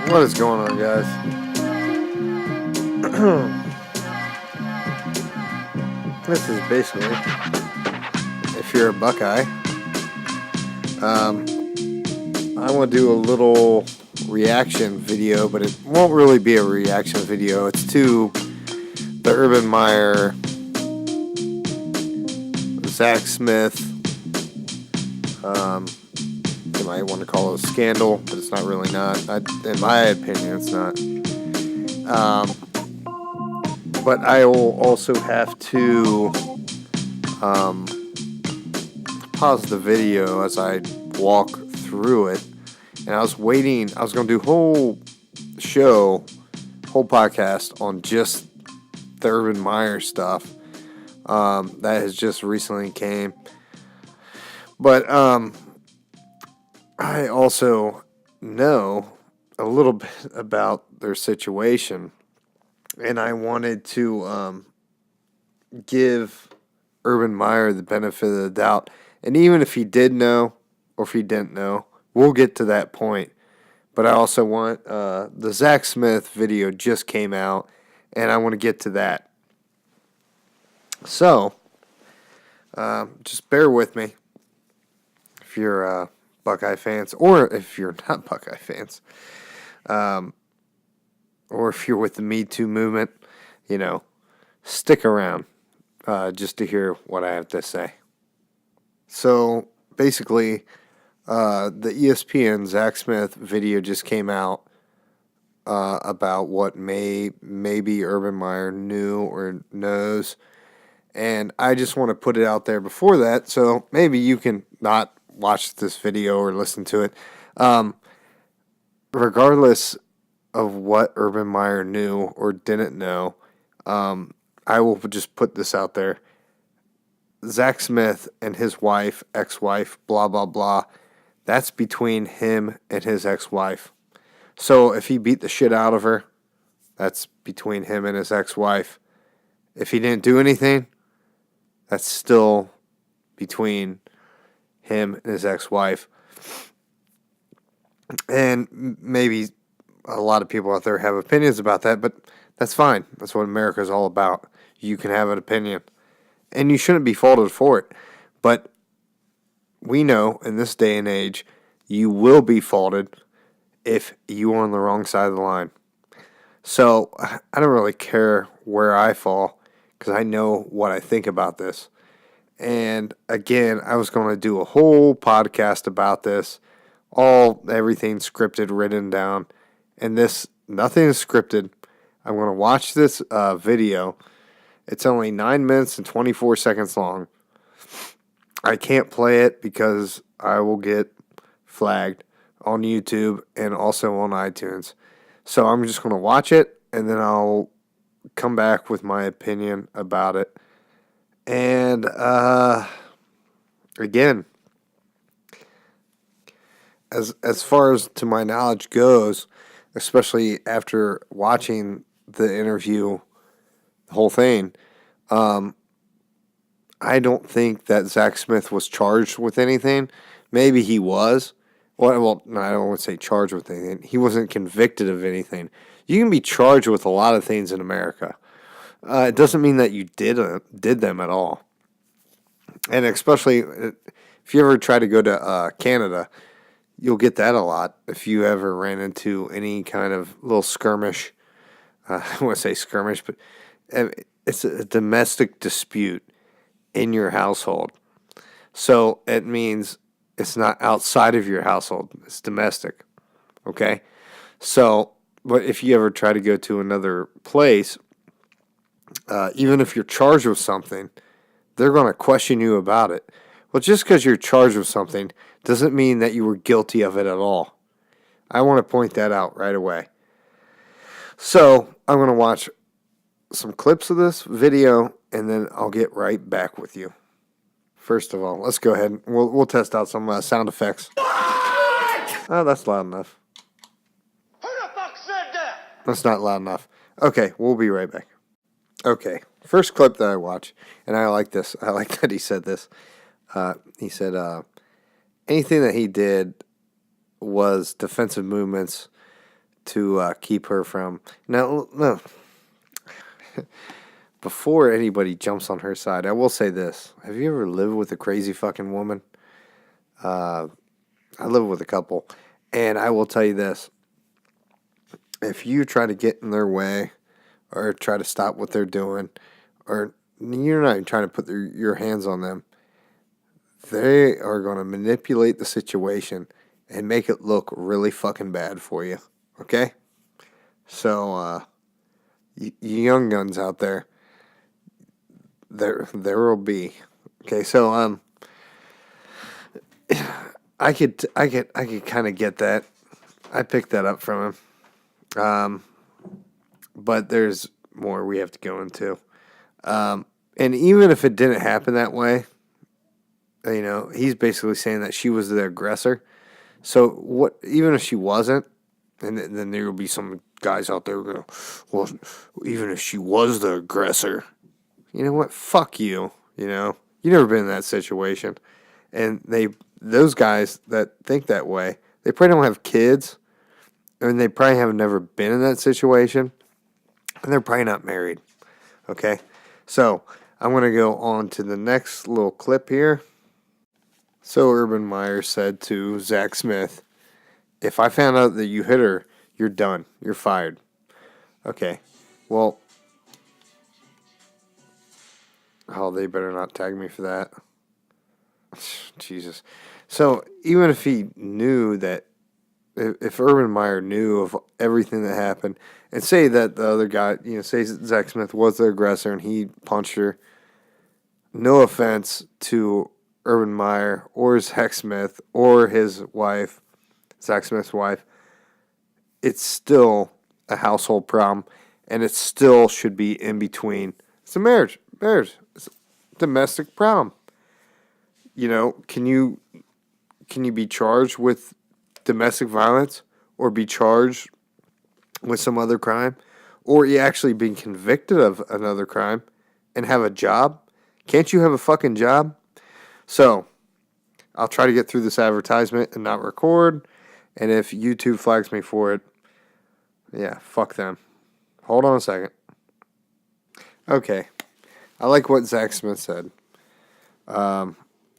What is going on, guys? This is basically, if you're a Buckeye, I want to do a little reaction video, but it won't really be a reaction video. It's to the Urban Meyer, Zach Smith, you might want to call it a scandal, but it's not really not. In my opinion, it's not. But I will also have to pause the video as I walk through it. And I was waiting. I was going to do whole podcast on just the Urban Meyer stuff that has just recently came. But I also know a little bit about their situation, and I wanted to give Urban Meyer the benefit of the doubt. And even if he did know or if he didn't know, we'll get to that point. But I also want the Zach Smith video just came out, and I want to get to that. So, just bear with me if you're Buckeye fans, or if you're not Buckeye fans, or if you're with the Me Too movement, stick around just to hear what I have to say. So, basically, the ESPN Zach Smith video just came out about what maybe Urban Meyer knew or knows. And I just want to put it out there before that, so maybe you can not watch this video or listen to it. Regardless of what Urban Meyer knew or didn't know, I will just put this out there. Zach Smith and his wife, ex-wife, blah, blah, blah, that's between him and his ex-wife. So if he beat the shit out of her, that's between him and his ex-wife. If he didn't do anything, that's still between him and his ex-wife. And maybe a lot of people out there have opinions about that, but that's fine. That's what America is all about. You can have an opinion, and you shouldn't be faulted for it. But we know in this day and age, you will be faulted if you are on the wrong side of the line. So I don't really care where I fall, because I know what I think about this. And again, I was going to do a whole podcast about this, everything scripted, written down, and nothing is scripted. I'm going to watch this video. It's only 9 minutes and 24 seconds long. I can't play it because I will get flagged on YouTube and also on iTunes. So I'm just going to watch it, and then I'll come back with my opinion about it. And again, as far as to my knowledge goes, especially after watching the interview, the whole thing, I don't think that Zach Smith was charged with anything. Maybe he was. Well, no, I don't want to say charged with anything. He wasn't convicted of anything. You can be charged with a lot of things in America. It doesn't mean that you did them at all. And especially if you ever try to go to Canada, you'll get that a lot. If you ever ran into any kind of little skirmish, I want to say skirmish, but it's a domestic dispute in your household. So it means it's not outside of your household. It's domestic. Okay? So, but if you ever try to go to another place, even if you're charged with something, they're going to question you about it. Well, just because you're charged with something doesn't mean that you were guilty of it at all. I want to point that out right away. So I'm going to watch some clips of this video, and then I'll get right back with you. First of all, let's go ahead. We'll test out some sound effects. What? Oh, that's loud enough. Who the fuck said that? That's not loud enough. Okay, we'll be right back. Okay, first clip that I watch, and I like this. I like that he said this. He said anything that he did was defensive movements to keep her from. Now, no. Before anybody jumps on her side, I will say this. Have you ever lived with a crazy fucking woman? I live with a couple. And I will tell you this. If you try to get in their way or try to stop what they're doing, or you're not even trying to put your hands on them, they are going to manipulate the situation and make it look really fucking bad for you. Okay? So, you young guns out there, there will be. Okay, so I could kind of get that. I picked that up from him. But there's more we have to go into. And even if it didn't happen that way, you know, he's basically saying that she was the aggressor. So what? Even if she wasn't, and then there will be some guys out there who go, well, even if she was the aggressor, you know what? Fuck you. You know, you never been in that situation, and those guys that think that way, they probably don't have kids, and they probably have never been in that situation, and they're probably not married. Okay, so I'm gonna go on to the next little clip here. So Urban Meyer said to Zach Smith, if I found out that you hit her, you're done. You're fired. Okay. Well, they better not tag me for that. Jesus. So even if he knew that, if Urban Meyer knew of everything that happened, and say that the other guy, you know, say Zach Smith was the aggressor and he punched her, no offense to Urban Meyer or Zach Smith or his wife, Zach Smith's wife, it's still a household problem, and it still should be in between. It's a marriage. It's a domestic problem. You know, can you be charged with domestic violence or be charged with some other crime, or you actually being convicted of another crime and have a job? Can't you have a fucking job? So, I'll try to get through this advertisement and not record. And if YouTube flags me for it, yeah, fuck them. Hold on a second. Okay. I like what Zach Smith said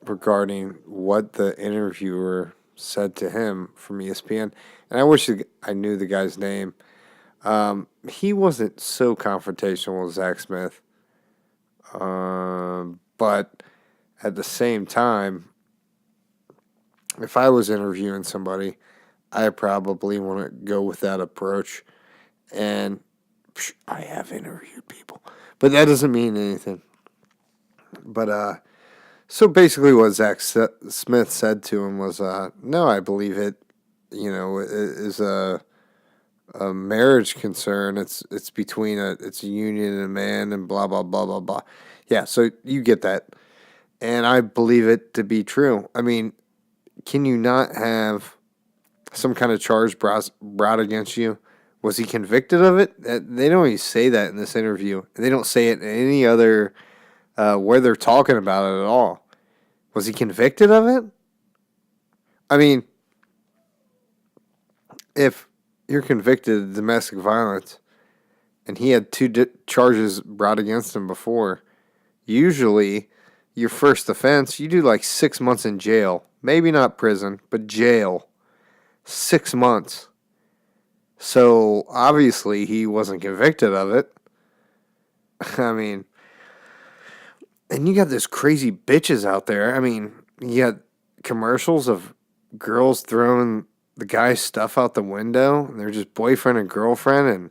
regarding what the interviewer said to him from ESPN. And I wish I knew the guy's name. He wasn't so confrontational with Zach Smith. But at the same time, if I was interviewing somebody, I probably want to go with that approach. And I have interviewed people, but that doesn't mean anything. But so basically what Zach Smith said to him was, no, I believe it, you know, it is a marriage concern. It's between it's a union and a man and blah, blah, blah, blah, blah. Yeah, so you get that. And I believe it to be true. I mean, can you not have some kind of charge brought against you? Was he convicted of it? They don't even say that in this interview. They don't say it in any other where they're talking about it at all. Was he convicted of it? I mean, if you're convicted of domestic violence and he had two charges brought against him before, usually your first offense, you do like 6 months in jail. Maybe not prison, but jail. 6 months. So, obviously, he wasn't convicted of it. I mean, and you got this crazy bitches out there. I mean, you got commercials of girls throwing the guy's stuff out the window, and they're just boyfriend and girlfriend, and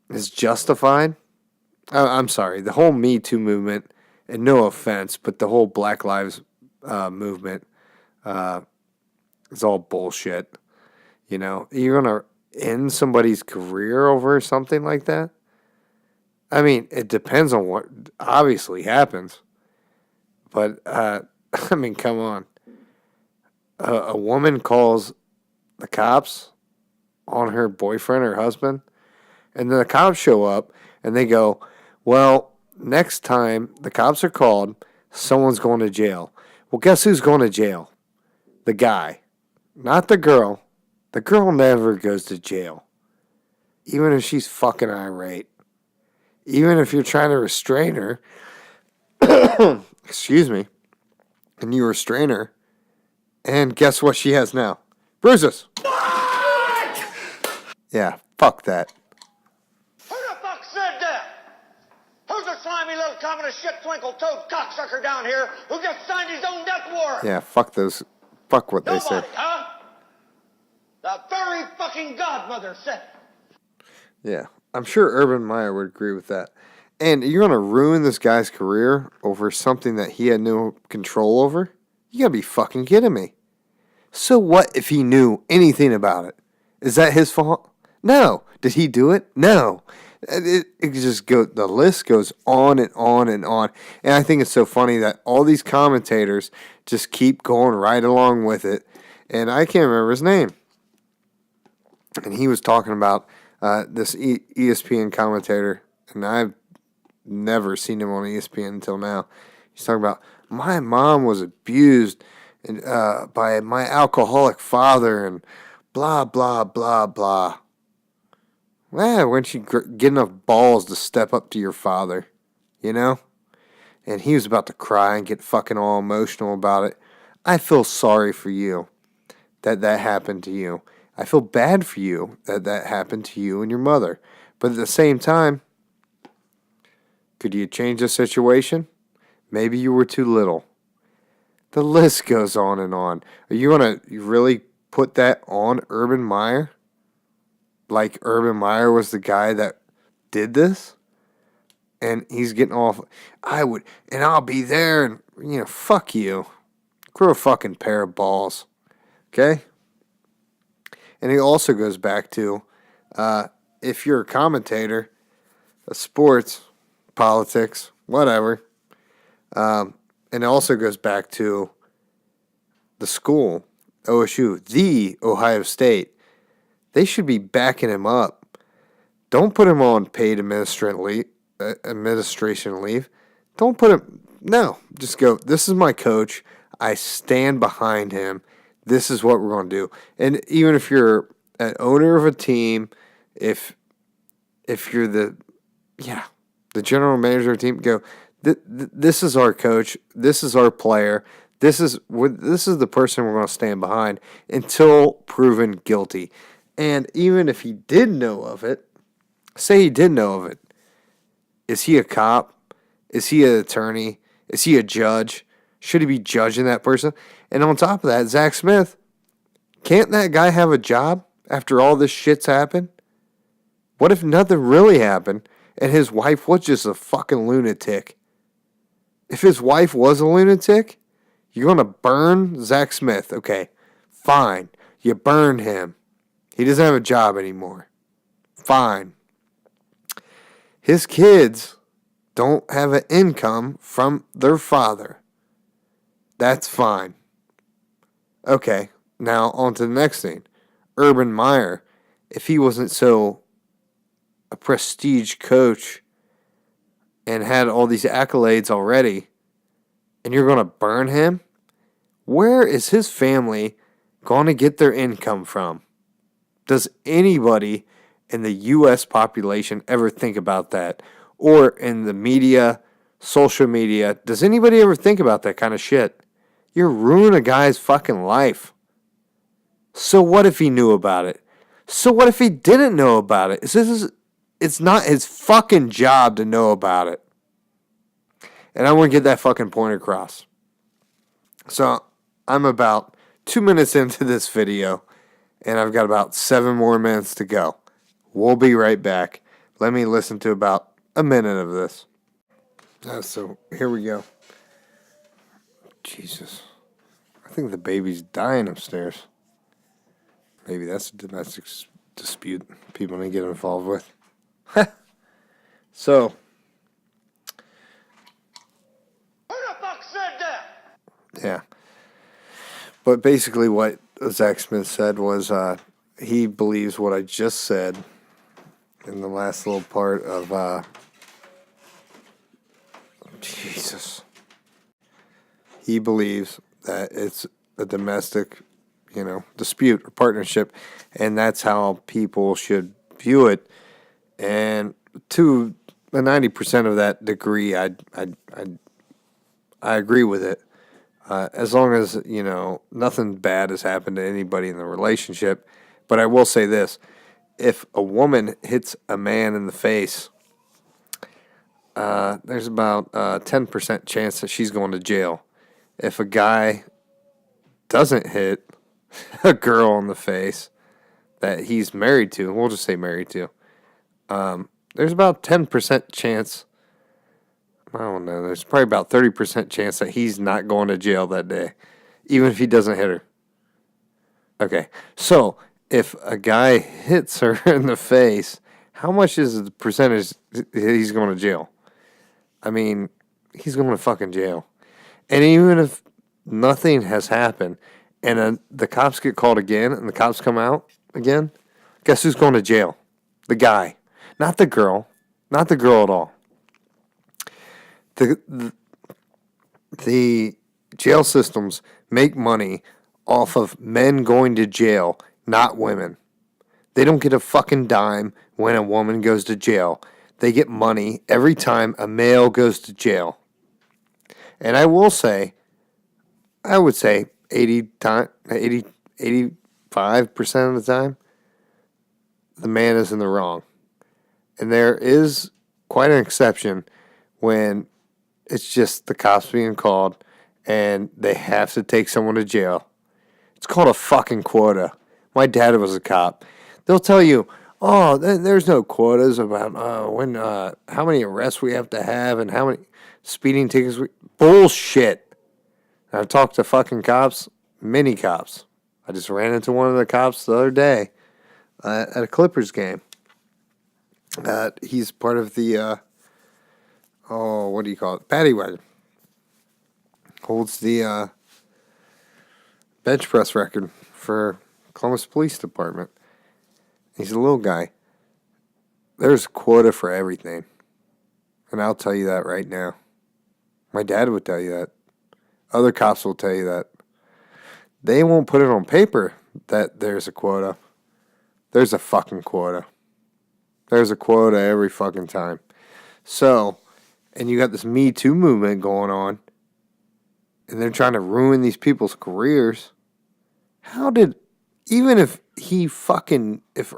it's justified. I'm sorry, the whole Me Too movement, and no offense, but the whole Black Lives movement is all bullshit. You know, you're going to end somebody's career over something like that? I mean, it depends on what obviously happens. But, I mean, come on. A woman calls the cops on her boyfriend or husband, and then the cops show up, and they go, well, next time the cops are called, someone's going to jail. Well, guess who's going to jail? The guy. Not the girl. The girl never goes to jail. Even if she's fucking irate. Even if you're trying to restrain her, excuse me, and you restrain her, and guess what she has now? Bruises. What? Yeah, fuck that. Who the fuck said that? Who's the slimy little communist shit twinkle-toed cocksucker down here who just signed his own death warrant? Yeah, fuck those. Fuck what they say. Nobody, huh? The very fucking godmother said it. Yeah, I'm sure Urban Meyer would agree with that. And you're going to ruin this guy's career over something that he had no control over? You got to be fucking kidding me. So what if he knew anything about it? Is that his fault? No. Did he do it? No. It just go. The list goes on and on and on. And I think it's so funny that all these commentators just keep going right along with it. And I can't remember his name. And he was talking about this ESPN commentator, and I've never seen him on ESPN until now. He's talking about, my mom was abused by my alcoholic father and blah, blah, blah, blah. Well, when'd you get enough balls to step up to your father, you know? And he was about to cry and get fucking all emotional about it. I feel sorry for you that happened to you. I feel bad for you that happened to you and your mother. But at the same time, could you change the situation? Maybe you were too little. The list goes on and on. Are you going to really put that on Urban Meyer? Like Urban Meyer was the guy that did this? And he's getting off, I'll be there, and, fuck you. Grow a fucking pair of balls. Okay? And it also goes back to, if you're a commentator, sports, politics, whatever, and it also goes back to the school, OSU, the Ohio State. They should be backing him up. Don't put him on paid administration leave. Don't put him, no, just go, this is my coach. I stand behind him. This is what we're going to do. And even if you're an owner of a team, if you're the general manager of a team, go, this is our coach. This is our player. This is the person we're going to stand behind until proven guilty. And even if he did know of it, say he did know of it, is he a cop? Is he an attorney? Is he a judge? Should he be judging that person? And on top of that, Zach Smith, can't that guy have a job after all this shit's happened? What if nothing really happened and his wife was just a fucking lunatic? If his wife was a lunatic, you're going to burn Zach Smith. Okay, fine. You burn him. He doesn't have a job anymore. Fine. His kids don't have an income from their father. That's fine. Okay, now on to the next thing. Urban Meyer, if he wasn't so a prestige coach and had all these accolades already, and you're going to burn him, where is his family going to get their income from? Does anybody in the U.S. population ever think about that? Or in the media, social media, does anybody ever think about that kind of shit? You're ruining a guy's fucking life. So what if he knew about it? So what if he didn't know about it? It's not his fucking job to know about it. And I want to get that fucking point across. So I'm about 2 minutes into this video, and I've got about 7 more minutes to go. We'll be right back. Let me listen to about a minute of this. So here we go. Jesus. I think the baby's dying upstairs. Maybe that's a domestic dispute people need to get involved with. So. Who the fuck said that? Yeah. But basically what Zach Smith said was he believes what I just said in the last little part of Jesus. He believes that it's a domestic dispute or partnership, and that's how people should view it. And to the 90% of that degree, I agree with it. As long as nothing bad has happened to anybody in the relationship. But I will say this: if a woman hits a man in the face, there's about a 10% chance that she's going to jail. If a guy doesn't hit a girl in the face that he's married to, we'll just say married to, there's about 10% chance, I don't know, there's probably about 30% chance that he's not going to jail that day, even if he doesn't hit her. Okay, so if a guy hits her in the face, how much is the percentage he's going to jail? I mean, he's going to fucking jail. And even if nothing has happened and the cops get called again and the cops come out again, guess who's going to jail? The guy. Not the girl. Not the girl at all. The jail systems make money off of men going to jail, not women. They don't get a fucking dime when a woman goes to jail. They get money every time a male goes to jail. And I would say 85% of the time, the man is in the wrong. And there is quite an exception when it's just the cops being called and they have to take someone to jail. It's called a fucking quota. My dad was a cop. They'll tell you, oh, there's no quotas about how many arrests we have to have and how many speeding tickets. Bullshit. I've talked to fucking cops, many cops. I just ran into one of the cops the other day at a Clippers game. He's part of the, what do you call it? Paddy wagon. Holds the bench press record for Columbus Police Department. He's a little guy. There's a quota for everything. And I'll tell you that right now. My dad would tell you that. Other cops will tell you that. They won't put it on paper that there's a quota. There's a fucking quota. There's a quota every fucking time. So, and you got this Me Too movement going on, and they're trying to ruin these people's careers. Even if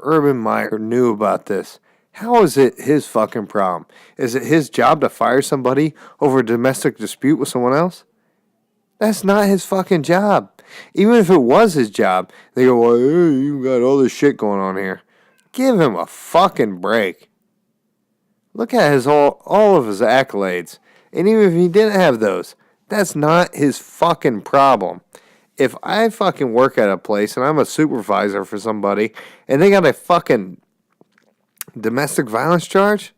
Urban Meyer knew about this, how is it his fucking problem? Is it his job to fire somebody over a domestic dispute with someone else? That's not his fucking job. Even if it was his job, they go, well, you got all this shit going on here. Give him a fucking break. Look at all of his accolades. And even if he didn't have those, that's not his fucking problem. If I fucking work at a place and I'm a supervisor for somebody and they got a fucking domestic violence charge,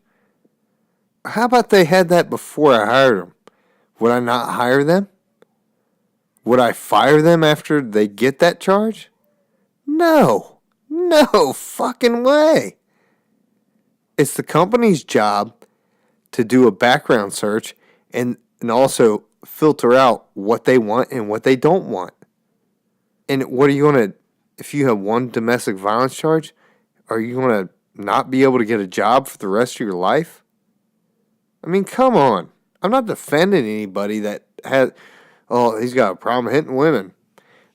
how about they had that before I hired them? Would I not hire them? Would I fire them after they get that charge? No. No fucking way. It's the company's job to do a background search and also filter out what they want and what they don't want. And what are you going to, if you have one domestic violence charge, are you going to not be able to get a job for the rest of your life? I mean, come on. I'm not defending anybody that he's got a problem hitting women.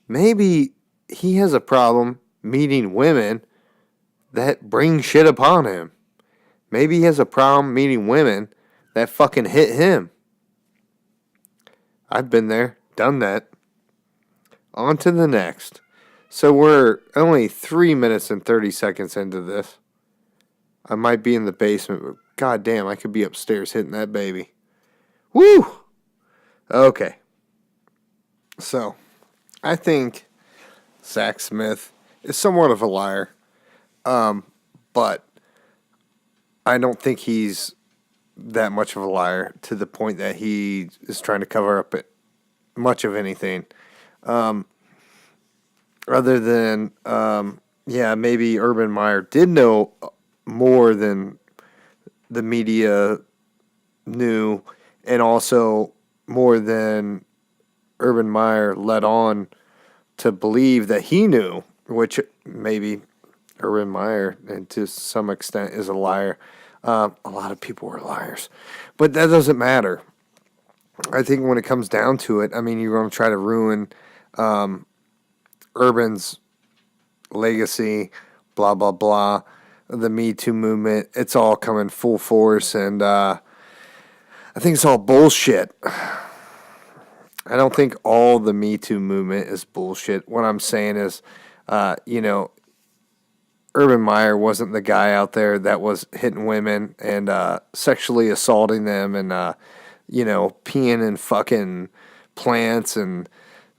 Maybe he has a problem meeting women that bring shit upon him. Maybe he has a problem meeting women that fucking hit him. I've been there, done that. On to the next. So we're only 3 minutes and 30 seconds into this. I might be in the basement, but goddamn, I could be upstairs hitting that baby. Woo! Okay. So, I think Zach Smith is somewhat of a liar. But I don't think he's that much of a liar to the point that he is trying to cover up much of anything. Other than, maybe Urban Meyer did know more than the media knew, and also more than Urban Meyer let on to believe that he knew, which maybe Urban Meyer, and to some extent, is a liar. A lot of people are liars. But that doesn't matter. I think when it comes down to it, I mean, you're going to try to ruin Urban's legacy, blah, blah, blah. The Me Too movement, it's all coming full force, and I think it's all bullshit. I don't think all the Me Too movement is bullshit. What I'm saying is, Urban Meyer wasn't the guy out there that was hitting women and sexually assaulting them and, peeing in fucking plants and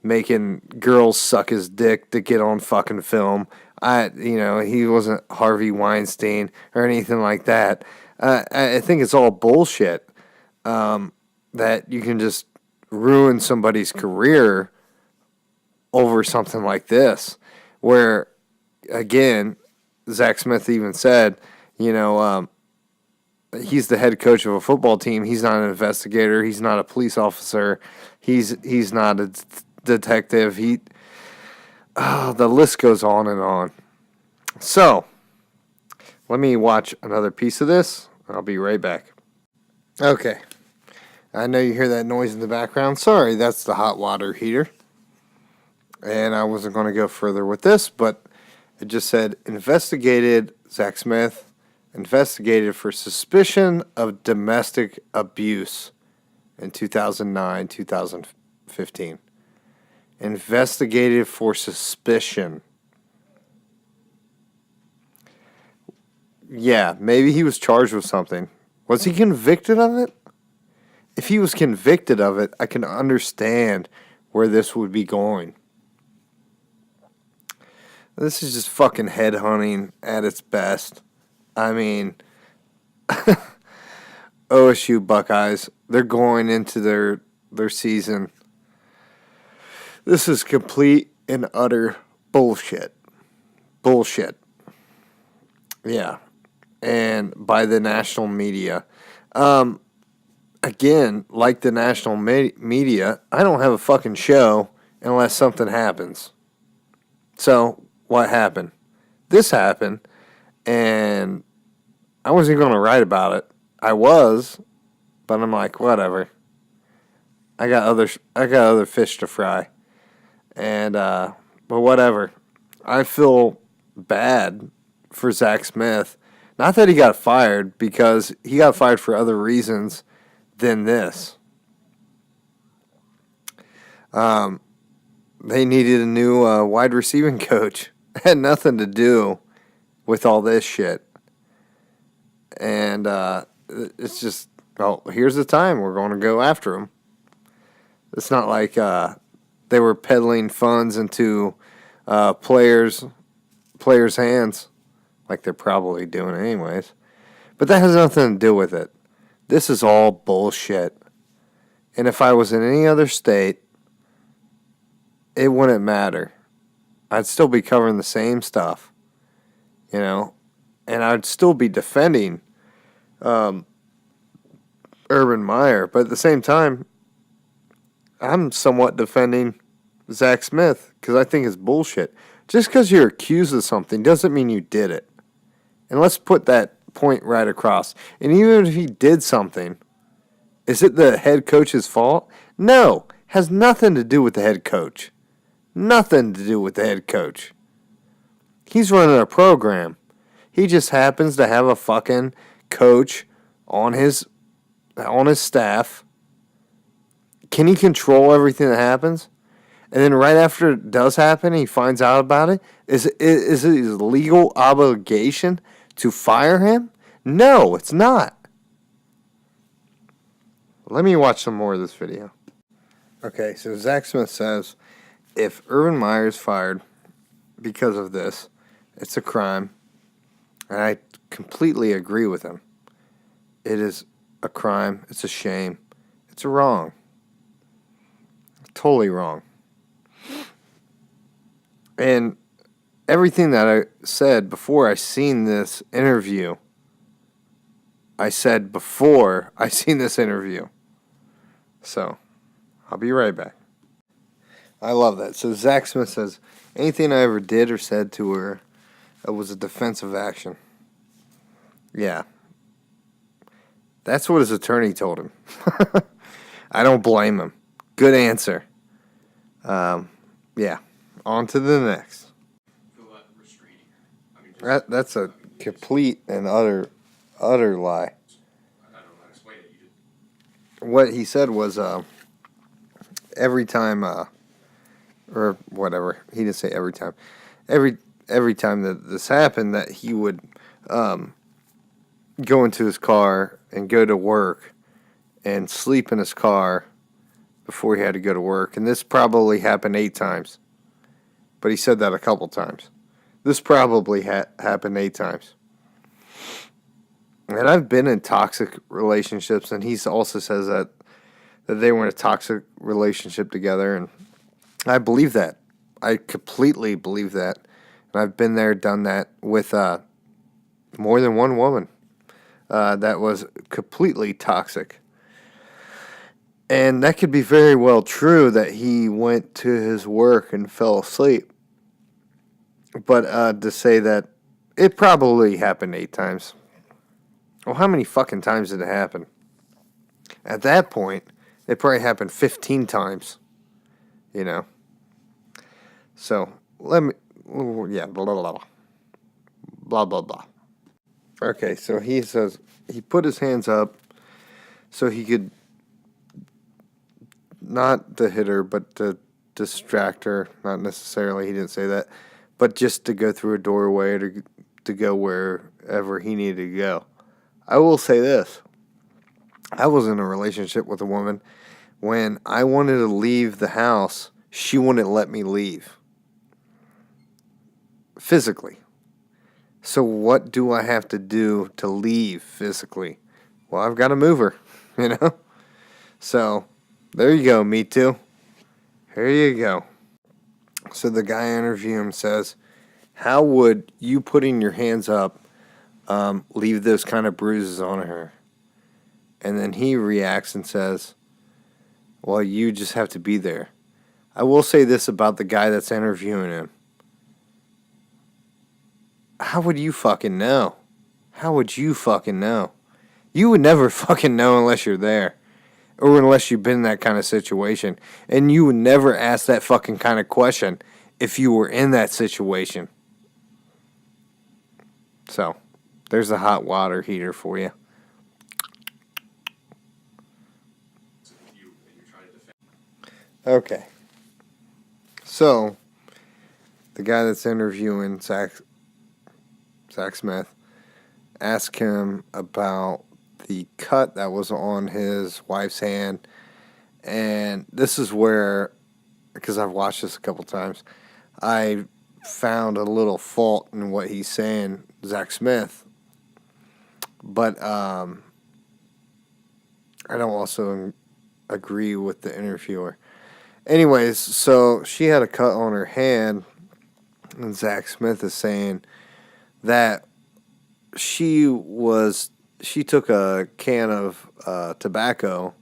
making girls suck his dick to get on fucking film. He wasn't Harvey Weinstein or anything like that. I think it's all bullshit that you can just ruin somebody's career over something like this. Where, again, Zach Smith even said, he's the head coach of a football team. He's not an investigator. He's not a police officer. He's not a detective. The list goes on and on. So, let me watch another piece of this. I'll be right back. Okay. I know you hear that noise in the background. Sorry, that's the hot water heater. And I wasn't going to go further with this, but it just said, Zach Smith investigated for suspicion of domestic abuse in 2009, 2015. Investigated for suspicion. Yeah, maybe he was charged with something. Was he convicted of it? If he was convicted of it, I can understand where this would be going. This is just fucking headhunting at its best. I mean, OSU Buckeyes, they're going into their season. This is complete and utter bullshit. Bullshit. Yeah. And by the national media. Again, like the national media, I don't have a fucking show unless something happens. So, what happened? This happened, and I wasn't going to write about it. I was, but I'm like, whatever. I got other fish to fry. And, but whatever. I feel bad for Zach Smith. Not that he got fired, because he got fired for other reasons than this. They needed a new wide receiving coach. It had nothing to do with all this shit. And it's just, here's the time. We're going to go after him. It's not like they were peddling funds into players' hands, like they're probably doing anyways. But that has nothing to do with it. This is all bullshit. And if I was in any other state, it wouldn't matter. I'd still be covering the same stuff, and I'd still be defending Urban Meyer. But at the same time, I'm somewhat defending Zach Smith because I think it's bullshit. Just because you're accused of something doesn't mean you did it. And let's put that point right across. And even if he did something, is it the head coach's fault? No, has nothing to do with the head coach. Nothing to do with the head coach. He's running a program. He just happens to have a fucking coach on his staff. Can he control everything that happens? And then right after it does happen, he finds out about it. Is it his legal obligation to fire him? No, it's not. Let me watch some more of this video. Okay, so Zach Smith says, if Urban Meyer is fired because of this, it's a crime. And I completely agree with him. It is a crime. It's a shame. It's wrong. Totally wrong. And everything that I said before I seen this interview, I said before I seen this interview. So, I'll be right back. I love that. So Zach Smith says, anything I ever did or said to her was a defensive action. Yeah. That's what his attorney told him. I don't blame him. Good answer. Yeah. On to the next. That's a complete and utter lie. What he said was every time, or whatever. He didn't say every time. Every time that this happened, that he would go into his car and go to work and sleep in his car before he had to go to work. And this probably happened 8 times. But he said that a couple times. This probably happened 8 times. And I've been in toxic relationships, and he also says that they were in a toxic relationship together, and I believe that. I completely believe that. And I've been there, done that with more than one woman that was completely toxic. And that could be very well true that he went to his work and fell asleep. But to say that it probably happened 8 times. Well, how many fucking times did it happen? At that point, it probably happened 15 times. You know? So, yeah, blah, blah, blah. Blah, blah, blah. Okay, so he says he put his hands up so he could not to hit her, but to distract her. Not necessarily, he didn't say that. But just to go through a doorway or to go wherever he needed to go. I will say this. I was in a relationship with a woman. When I wanted to leave the house, she wouldn't let me leave. Physically. So what do I have to do to leave physically? Well, I've got to move her, you know? So, there you go, me too. Here you go. So the guy interviewing him says, how would you putting your hands up leave those kind of bruises on her? And then he reacts and says, well, you just have to be there. I will say this about the guy that's interviewing him. How would you fucking know? How would you fucking know? You would never fucking know unless you're there. Or unless you've been in that kind of situation. And you would never ask that fucking kind of question if you were in that situation. So, there's a hot water heater for you. Okay. So, the guy that's interviewing Zach Smith asked him about the cut that was on his wife's hand. And this is where, because I've watched this a couple times, I found a little fault in what he's saying, Zach Smith. But I don't also agree with the interviewer. Anyways, so she had a cut on her hand, and Zach Smith is saying that she took a can of tobacco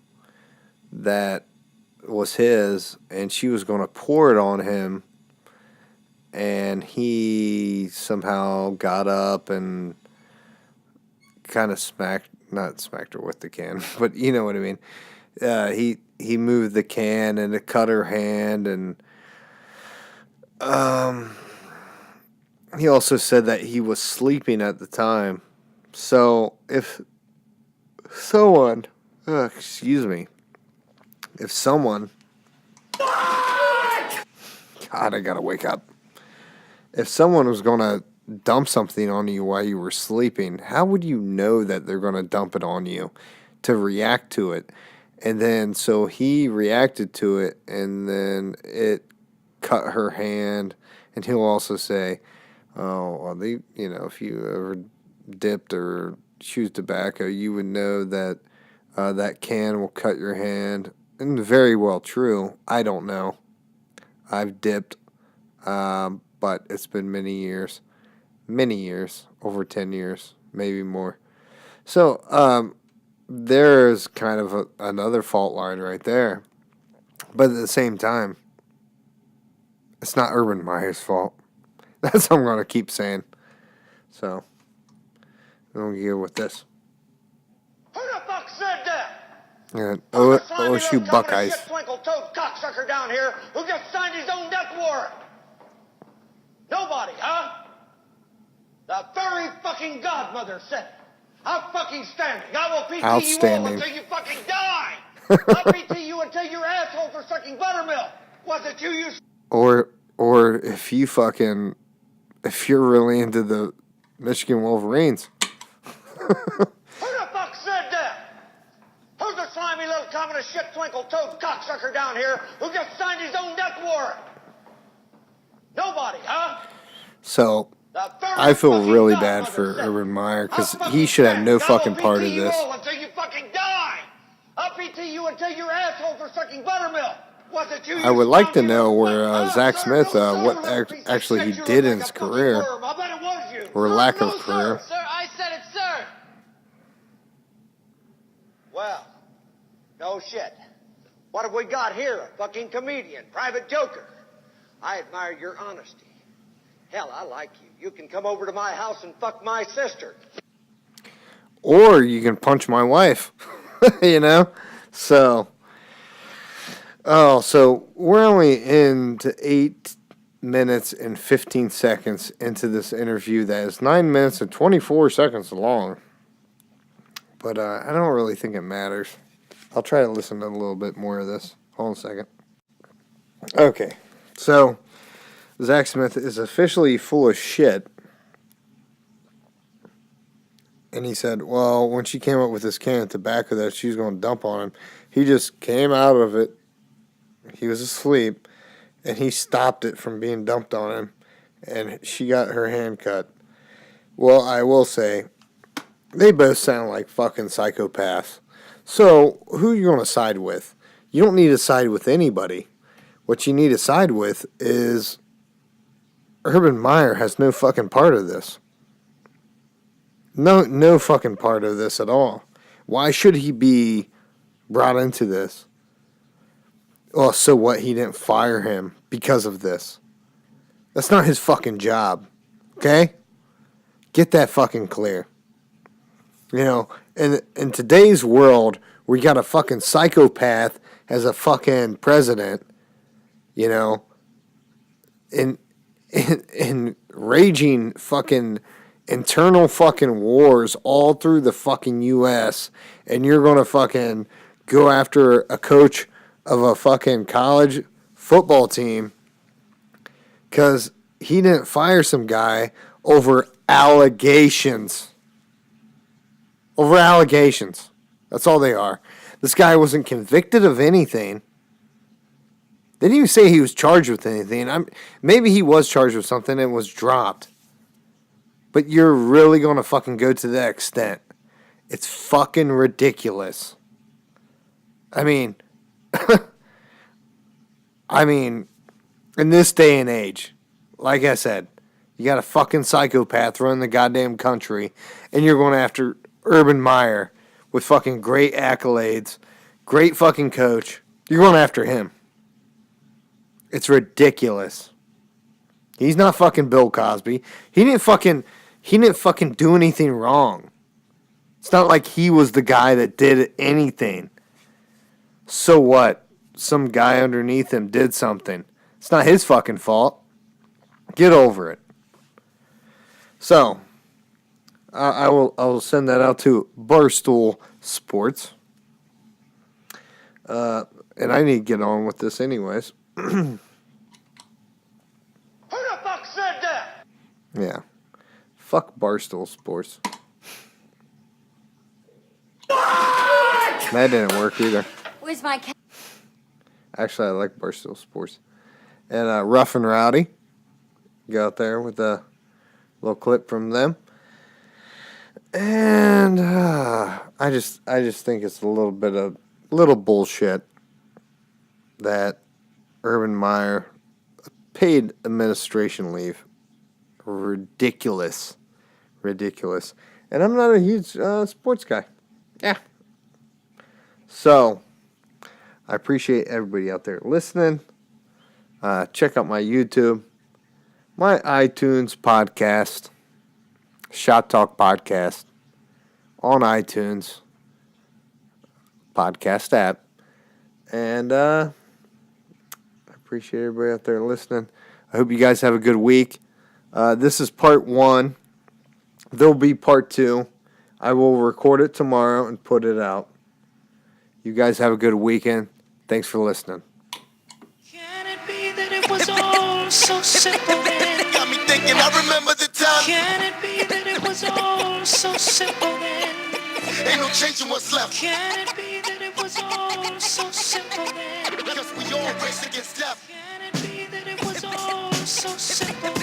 that was his, and she was going to pour it on him, and he somehow got up and kind of not smacked her with the can, but you know what I mean. He moved the can and it cut her hand, and he also said that he was sleeping at the time. So if someone, if someone, God, I gotta wake up. If someone was gonna dump something on you while you were sleeping, how would you know that they're gonna dump it on you to react to it? And then, so he reacted to it, and then it cut her hand. And he'll also say, oh, well, if you ever dipped or chewed tobacco, you would know that that can will cut your hand. And very well true. I don't know. I've dipped, but it's been many years, over 10 years, maybe more. So, there's kind of another fault line right there. But at the same time, It's not Urban Meyer's fault. That's what I'm going to keep saying. So, we'll go with this. Who the fuck said that? Yeah, Who's the slimy OSU little Buckeyes. shit twinkle-toed cocksucker down here who just signed his own death warrant? Nobody, huh? The fairy fucking godmother said it. I'm fucking standing. I will PT you all Outstanding. until you fucking die. I'll PT you until your asshole for sucking buttermilk. Was it you Or if you're really into the Michigan Wolverines. Who the fuck said that? Who's the slimy little communist shit twinkle-toed cocksucker down here who just signed his own death warrant? Nobody, huh? So, I feel really bad for Urban Meyer because he should have no fucking part of this. Until you fucking die. I'll PT you until your asshole for sucking buttermilk. Was it you? I would like to know where Zach Smith, what actually he did in his career, or lack of career. Sir, I said it, sir. Well, no shit. What have we got here? A fucking comedian, private joker. I admire your honesty. Hell, I like you. You can come over to my house and fuck my sister. Or you can punch my wife, you know? So we're only into 8 minutes and 15 seconds into this interview that is 9 minutes and 24 seconds long. But I don't really think it matters. I'll try to listen to a little bit more of this. Hold on a second. Okay, so Zach Smith is officially full of shit. And he said, well, when she came up with this can of tobacco that she was going to dump on him, he just came out of it. He was asleep, and he stopped it from being dumped on him, and she got her hand cut. Well, I will say, they both sound like fucking psychopaths. So, who are you going to side with? You don't need to side with anybody. What you need to side with is Urban Meyer has no fucking part of this. No fucking part of this at all. Why should he be brought into this? Well, so what? He didn't fire him because of this. That's not his fucking job. Okay? Get that fucking clear. You know, in today's world, we got a fucking psychopath as a fucking president, you know, in raging fucking internal fucking wars all through the fucking U.S., and you're going to fucking go after a coach of a fucking college football team because he didn't fire some guy over allegations. Over allegations. That's all they are. This guy wasn't convicted of anything. They didn't even say he was charged with anything. Maybe he was charged with something and was dropped. But you're really going to fucking go to that extent. It's fucking ridiculous. I mean, in this day and age, like I said, you got a fucking psychopath running the goddamn country, and you're going after Urban Meyer with fucking great accolades, great fucking coach. You're going after him. It's ridiculous. He's not fucking Bill Cosby. He didn't fucking do anything wrong. It's not like he was the guy that did anything. So what? Some guy underneath him did something. It's not his fucking fault. Get over it. So, I will send that out to Barstool Sports. And I need to get on with this anyways. Who the fuck said that? Yeah. Fuck Barstool Sports. That didn't work either. Where's my cat? Actually, I like Barstool Sports. And Rough and Rowdy. Go out there with a little clip from them. And I just think it's a little bullshit that Urban Meyer paid administration leave. Ridiculous. And I'm not a huge sports guy. Yeah. So, I appreciate everybody out there listening. Check out my YouTube, my iTunes podcast, Shot Talk Podcast, on iTunes podcast app. And I appreciate everybody out there listening. I hope you guys have a good week. This is part 1. There'll be part 2. I will record it tomorrow and put it out. You guys have a good weekend. Thanks for listening. Can it be that it was all so simple then? Got me thinking, I remember the time. Can it be that it was all so simple then? Ain't no changing what's left. Can it be that it was all so simple then? Because we all race against death. Can it be that it was all so simple then?